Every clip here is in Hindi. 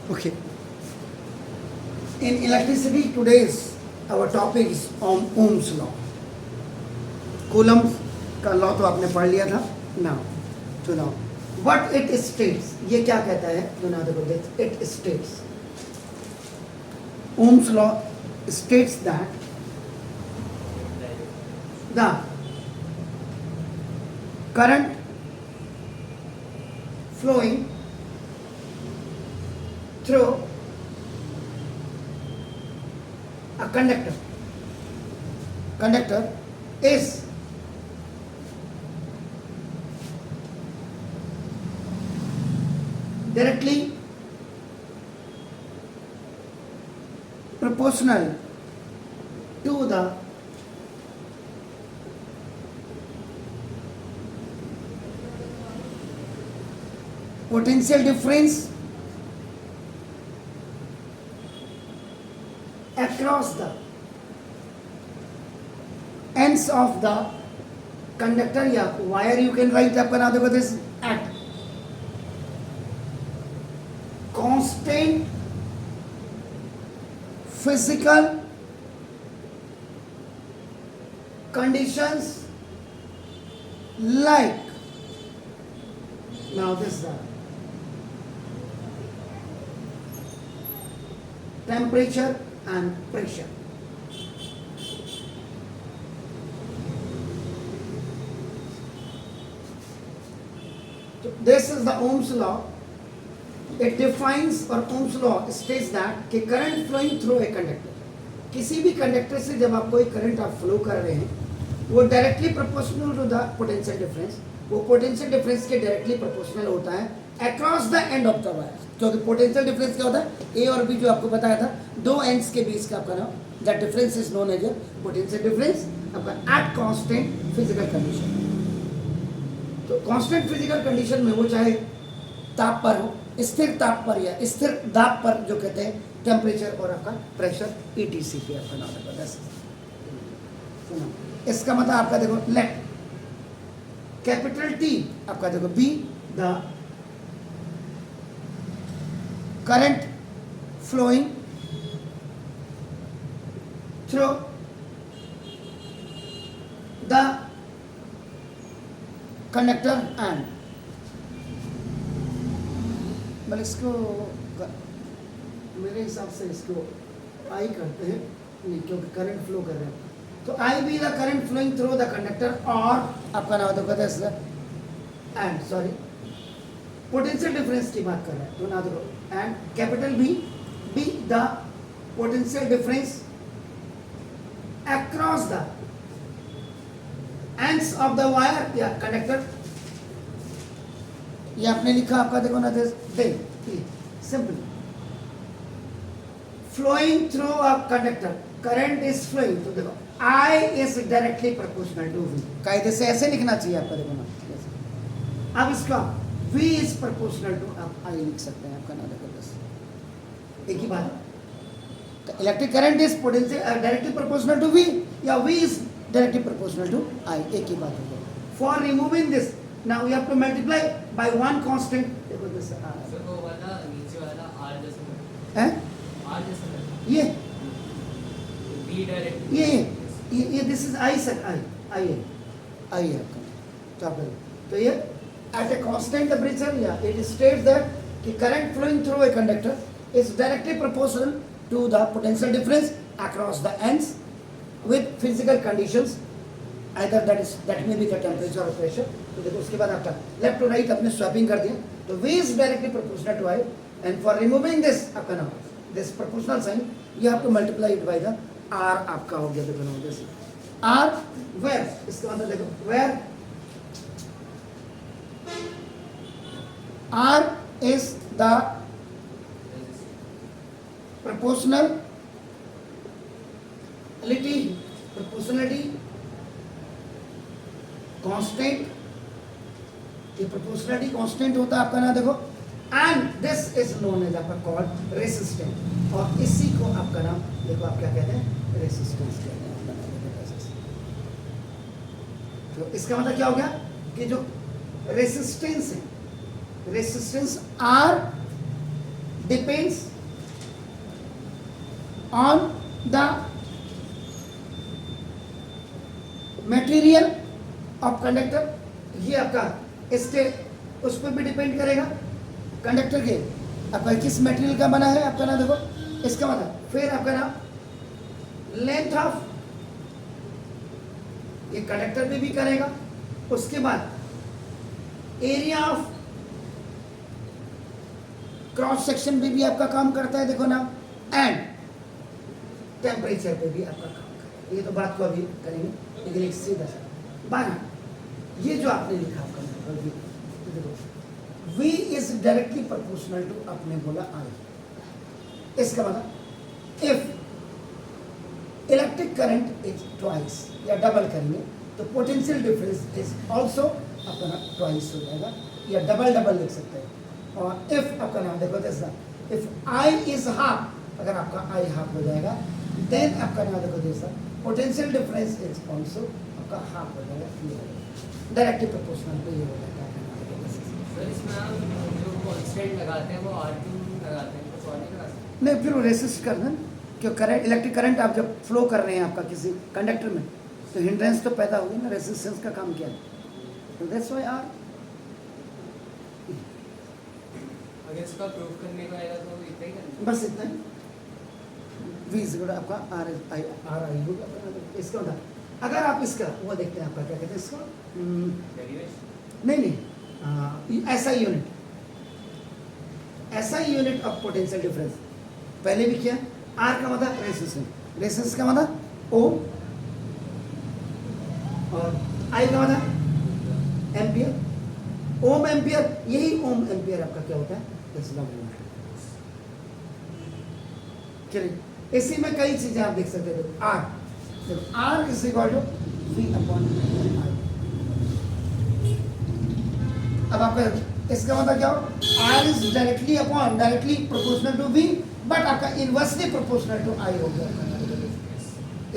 Okay. In electricity, today's our topic is on Ohm's law. Coulomb's का लॉ तो आपने पढ़ लिया था ना, चुनाव बट इट स्टेट्स, ये क्या कहता है चुनाव, देखो देख, it states, Ohm's law states that the current flowing through a conductor is directly proportional to the potential difference across the ends of the conductor या wire, you can write up another with this at constant physical conditions like, now this is the temperature and pressure. So this is the Ohm's law. It defines, or Ohm's law states that कि current flowing through a conductor, किसी भी कंडक्टर से जब आप कोई करंट आप फ्लो कर रहे हैं, वो directly proportional to the potential difference, वो पोटेंशियल डिफरेंस के डायरेक्टली प्रोपोर्शनल होता है across the end of the wire. क्योंकि पोटेंशियल डिफरेंस क्या होता है, ए और बी जो आपको बताया था, दो एंड्स के बीच का आपका नाम, that difference is known as potential difference आपका एट कांस्टेंट फिजिकल कंडीशन. तो कांस्टेंट फिजिकल कंडीशन में वो चाहे ताप पर हो, स्थिर ताप पर या स्थिर दाब पर, जो कहते हैं टेम्परेचर और आपका प्रेशर ईटीसी पे आपका नाम है. इसका मतलब आपका देखो लेट कैपिटल टी आपका देखो be the current flowing through the conductor and, मतलब इसको मेरे हिसाब से इसको आई करते हैं नहीं, क्योंकि करंट फ्लो कर रहे हैं. तो I be the current flowing through the conductor, और आपका नाम तो कहते हैं एंड, सॉरी पोटेंशियल डिफरेंस की बात कर रहे हैं, तो ना देखो and capital B B the potential difference across the ends of the wire या कंडक्टर. ये आपने लिखा आपका देखो ना, they simple flowing through a conductor, current is flowing, तो देखो I is directly proportional to V. कायदे से ऐसे लिखना चाहिए आपका देखो ना. अब इसका V is proportional to, आप I लिख सकते हैं आपका ना देखो, बस एक ही बात. Electric current is potential directly proportional to V या V is directly proportional to I, एक ही बात है. For removing this, now we have to multiply by one constant. देखो this वो वाला नीचे वाला R जैसा है, R जैसा ये B डायरेक्ट ये this is I sir, I है आपका. तो आप तो ये एट ए कांस्टेंट टेम्परेचर या इट स्टेट्स दैट कि current flowing through a conductor is directly proportional to the potential difference across the ends with physical conditions, either that may be the temperature और प्रेशर. तो देखो उसके बाद आपका लेफ्ट टू राइट अपने स्वैपिंग कर दिया, तो V is directly proportional to I, and for removing this आपका नाम this proportional sign, you have to multiply it by the R आपका हो गया. देखो ना जैसे R वेयर, इसका मतलब देखो where R is the proportionality constant, ये proportionality constant होता है आपका ना देखो, and this is known as आपका called resistance, और इसी को आपका नाम देखो आप क्या कहते हैं, रेसिस्टेंस कहते हैं. तो इसका मतलब क्या हो गया कि जो रेसिस्टेंस है, resistance R depends on the material of conductor, ये आपका इसके उस पर भी डिपेंड करेगा कंडक्टर के आपका किस मटेरियल का बना है आपका ना, देखो इसका मतलब फिर आपका ना लेंथ ऑफ, ये कंडक्टर पे भी करेगा, उसके बाद एरिया ऑफ क्रॉस सेक्शन पे भी आपका काम करता है देखो ना, एंड टेम्परेचर पे भी आपका काम करता है। ये तो बात को अभी करेंगे, लेकिन एक सीधा सा बाना, ये जो आपने लिखा आपका देखो V is directly proportional to, आपने बोला I, इसका मतलब if electric current is twice या डबल करेंगे तो पोटेंशियल डिफरेंस इज ऑल्सो अपना ट्वाइस हो जाएगा, या डबल डबल लिख सकते हैं। और इफ आपका नाम देखो जैसा इफ I इज हाफ, अगर आपका I हाफ हो जाएगा देन आपका नाम देखो जैसा पोटेंशियल डिफरेंस इज ऑल्सो आपका हाफ हो जाएगा, डायरेक्टली प्रोपोर्शनल पे ये हो जाएगा। सर इसमें आप जो कांस्टेंट लगाते हैं वो R2 लगाते हैं, कुछ और नहीं लगा सकते? नहीं, फिर वो रेसिस्ट कर दें, क्यों करंट इलेक्ट्रिक करंट आप जब फ्लो कर रहे हैं आपका किसी कंडक्टर में तो हिंड्रेंस तो पैदा होगी ना, रेसिस्टेंस का काम क्या है, तो दैट्स व्हाई आर। अगर इसका प्रूफ करने को आएगा तो इतना ही करना बस इतना ही, V इज आपका आर आई होगा इसका होता। अगर आप इसका वो देखते हैं आपका क्या कहते हैं इसको, डेरिवेशन। नहीं ऐसा यूनिट, ऐसा यूनिट ऑफ पोटेंशियल डिफरेंस पहले भी किया। R का मतलब रेसिस्टेंस, रेसिस्टेंस का मतलब O, और I का मतलब एम्पियर, ओम एम्पियर, यही ओम एम्पियर आपका क्या होता है, चलिए इसी में कई चीजें आप देख सकते हो। R देखो R is equal to V upon I। अब आपका इसका मतलब क्या हो, R is directly upon directly proportional to V, but आपका इनवर्सली प्रोपोर्शनल टू I हो गया।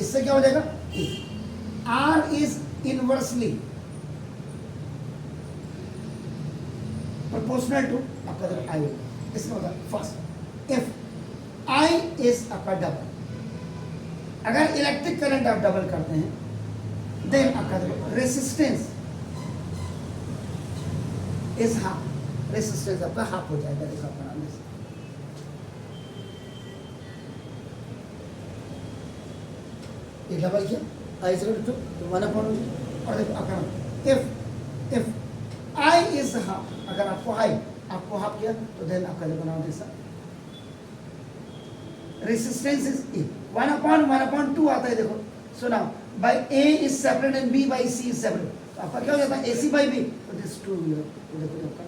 इससे क्या हो जाएगा, R is inversely proportional to आपका I होगा। इसका मतलब फर्स्ट इफ I इज आपका डबल, अगर इलेक्ट्रिक करंट आप डबल करते हैं देन आपका रेसिस्टेंस इज हाफ, रेसिस्टेंस आपका हाफ हो जाएगा। देखो आपका नाम ये डबल किया I is equal to 1 upon, और देखो आपका इफ I इज हाफ, अगर आपको आपको हाफ किया तो देन आपका जो बनाओ जैसा रेसिस्टेंस इज 1 अपॉन 2 आता है। देखो सुना by A is separate and B by C is separate, तो आपका क्या हो जाता है AC बाय B, तो दिस 2 तो देखो आपका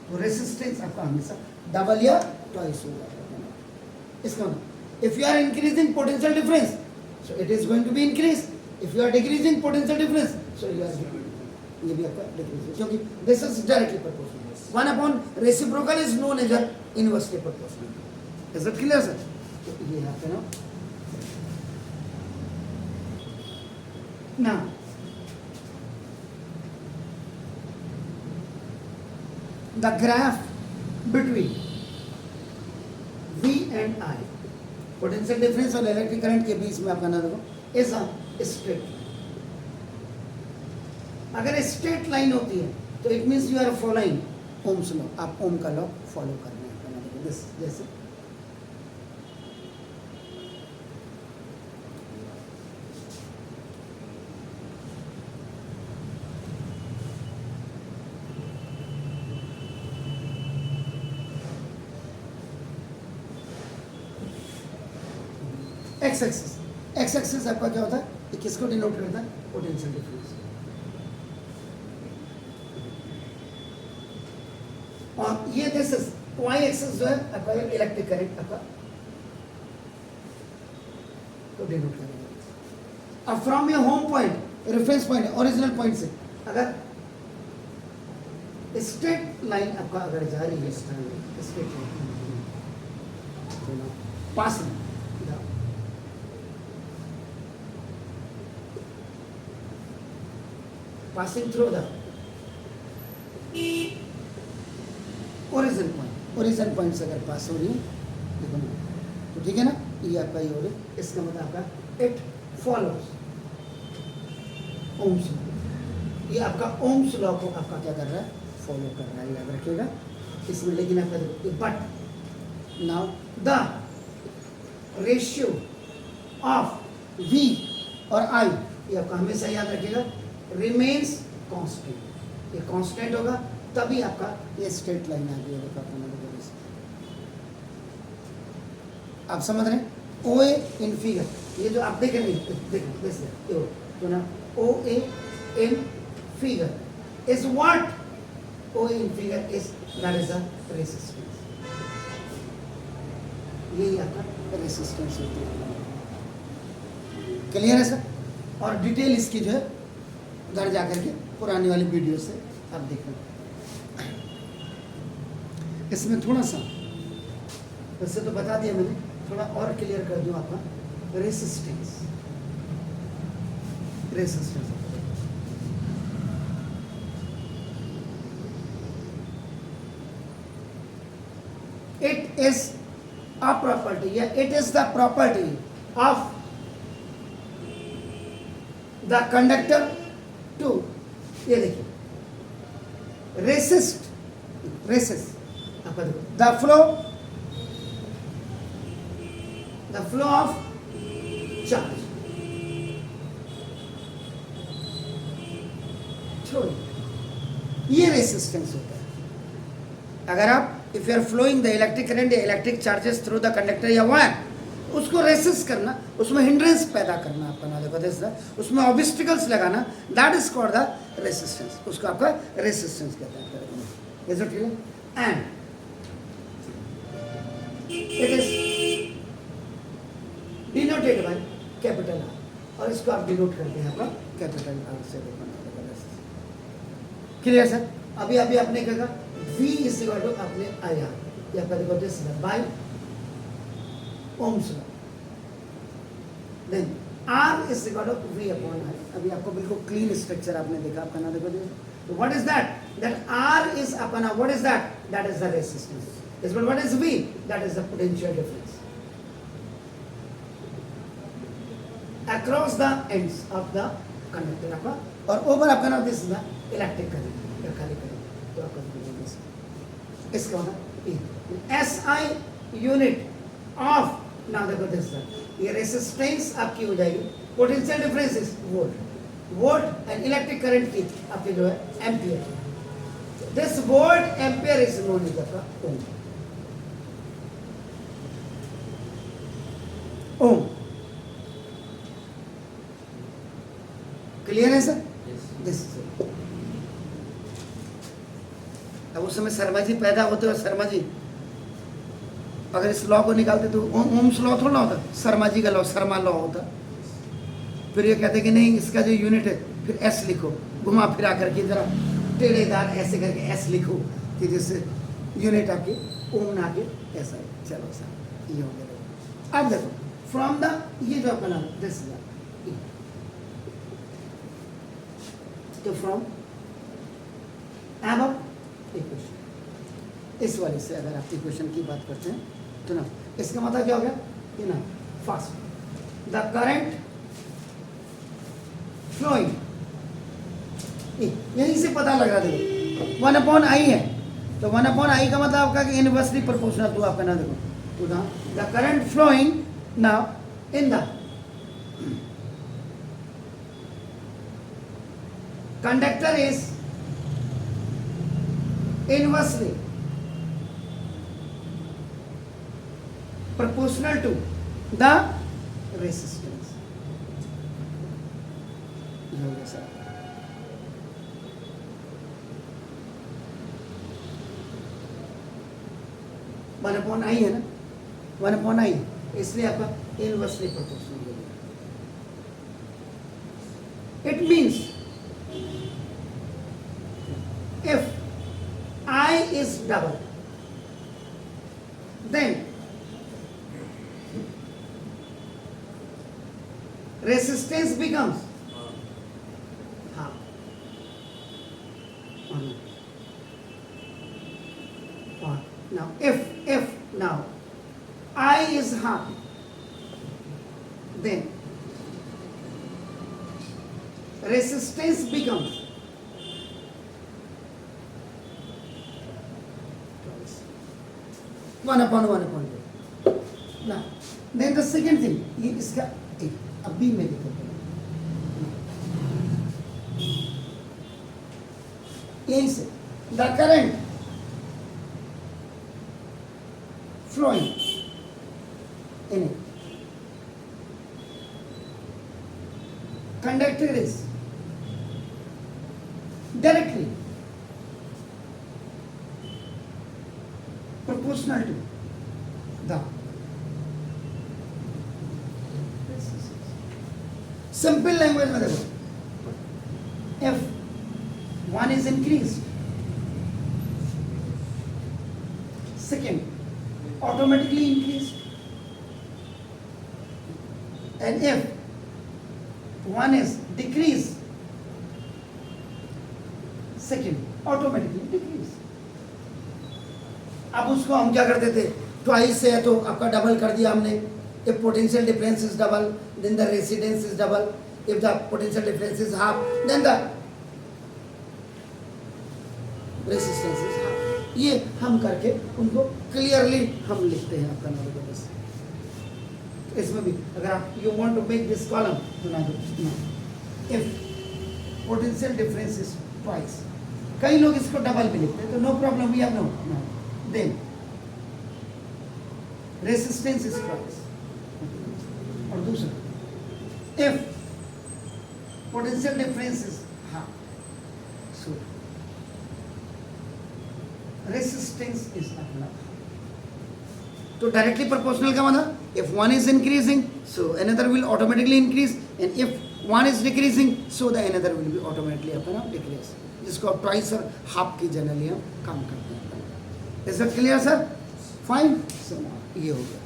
तो रेसिस्टेंस आपका हमेशा डबल या ट्वाइस होगा। इसका मतलब if you are increasing potential difference so it is going to be increase, if you are decreasing potential difference so you are, ये भी आपका डिक्रीज, क्योंकि this is directly proportional. 1 upon reciprocal is known as inversely proportional. Is it clear sir? तो ये आपका ना now the graph between V and I, potential difference और इलेक्ट्रिक करंट के बीच में आपका ना देखो इज अ स्ट्रेट लाइन। अगर स्ट्रेट लाइन होती है तो it means you are following Ohm's law, आप ओम का लॉ फॉलो कर रहे हैं आपका ना देखो दिस जैसे एक्स एक्सिस आपका क्या होता है, ये किसको डिनोट करता है, पोटेंशियल डिफरेंस। और ये दिस इज वाई एक्सिस जो है आपका इलेक्ट्रिक करंट आपका को डिनोट करेगा। अब from your home point, reference point, original point से अगर स्ट्रेट लाइन आपका अगर जा रही है straight line passing passing through the origin point, origin point से अगर पास हो रही है देखो ना, तो ठीक है ना, ये आपका ये हो रही है, इसका मतलब आपका इट फॉलोज ओम्स लॉ, ये आपका ओम्स लॉ को आपका क्या कर रहा है, फॉलो कर रहा है, याद रखिएगा इसमें। लेकिन आपका देखो but now the ratio of V और आई, ये आपका हमेशा याद रखिएगा, रिमेन्स कांस्टेंट, ये कांस्टेंट होगा तभी आपका ये स्ट्रेट लाइन आ गई होगा। आप समझ रहे हैं, ओ ए इन फिगर, ये जो आप देख रहे हैं, देखो तो ना O A in figure is what, O A in figure is that is the resistance, यही आपका रेसिस्टेंस होती है। क्लियर है सर? और डिटेल इसकी जो है घर जाकर के पुरानी वाली वीडियो से आप देख लें। इसमें थोड़ा सा वैसे तो बता दिया मैंने, थोड़ा और क्लियर कर दूं आपका resistance. Resistance it is a property या it is the property of the conductor to, ये देखिए रेसिस्ट आपका देखो the flow of charge through, ये रेसिस्टेंस होता है। अगर आप if you are flowing the electric current या electric charges through the conductor या वायर, उसको रेसिस्ट करना, उसमें हिंड्रेंस पैदा करना, आपका ना देखो उसमें ऑब्स्टिकल्स लगाना, that is called the resistance, उसको आपका रेसिस्टेंस कहते हैं। Is it clear? And it is denoted by capital R, और इसको आप डिनोट करते हैं आपका कैपिटल आर से। Clear sir? अभी आपने कहा V इज इक्वल टू आपने आई आर, या आपका देखो this by Ohm's law, then R is equal to V upon I। अभी आपको बिल्कुल क्लीन स्ट्रक्चर आपने देखा, आपका ना देखो तो what is that, that R is upon what is that, that is the resistance, is what is V, that is the potential difference across the ends of the conductor आपका, और ओवर आपका ना this is the electric current या खाली करंट, तो आपका इसका मतलब SI यूनिट ऑफ, ना देखो दिस, ये रेसिस्टेंस आपकी हो जाएगी, potential difference is volt and electric current की आपकी जो है ampere, this volt ampere is known as आपका ओम। क्लियर है सर? दिस अब उस समय शर्मा जी पैदा होते और शर्मा जी अगर इस लॉ को निकालते तो ओम्स लॉ थोड़ा ना होता, शर्मा जी का लॉ, शर्मा लॉ होता। फिर ये कहते कि नहीं, इसका जो यूनिट है फिर एस लिखो, घुमा फिरा करके जरा टेढ़ेदार ऐसे करके एस लिखो कि जिससे यूनिट आपकी ओम ना के ऐसा है। चलो सर ये हो गया। अब देखो फ्रॉम द, ये जो आपका नाम दिस तो फ्रॉम एबव इक्वेशन, इस वाले से अगर आप इक्वेशन की बात करते हैं तो ना, इसका मतलब क्या हो गया कि ना, फर्स्ट द करंट फ्लोइंग, यहीं से पता लग रहा देखो 1/I है, तो 1/I का मतलब आपका कि इनवर्सली प्रोपोर्शनल टू आपका ना देखो तो ना the current flowing now in the conductor is inversely proportional to the resistance. Yes, sir. 1/I है ना, 1/I, इसलिए आपका इनवर्सली प्रोपोर्शनल हो गया। It means if I is double, then resistance becomes half. Now now if now I is half, then resistance becomes 1/1/2. Now then the second thing, ये इसका एक अभी मैं दिखाता हूँ, यहीं से the current flowing in it, conductor is directly proportional to the simple language में देखो, if one is increased, second automatically increased, and if one is decreased, second automatically decreased. अब उसको हम क्या करते थे, ट्वाइस है तो आपका डबल कर दिया हमने. If potential difference is double, then the resistance is double. If the potential difference is half, then the resistance is half. ये हम करके उनको क्लियरली हम लिखते हैं आपका नॉलेज बस. इसमें भी अगर आप you want to make this column, if potential difference is twice, कई लोग इसको डबल भी लिखते हैं, तो no problem, we have no. Then resistance is twice. और दूसरा, if potential difference is half, so resistance is अपना. तो डायरेक्टली प्रोपोर्शनल का मतलब, if one is increasing, so another will automatically increase, and if one is decreasing, so the another will be automatically अपना decrease. जिसको आप twice और half की जनरली हम काम करते हैं. Is that clear, sir? Fine. So ये हो गया.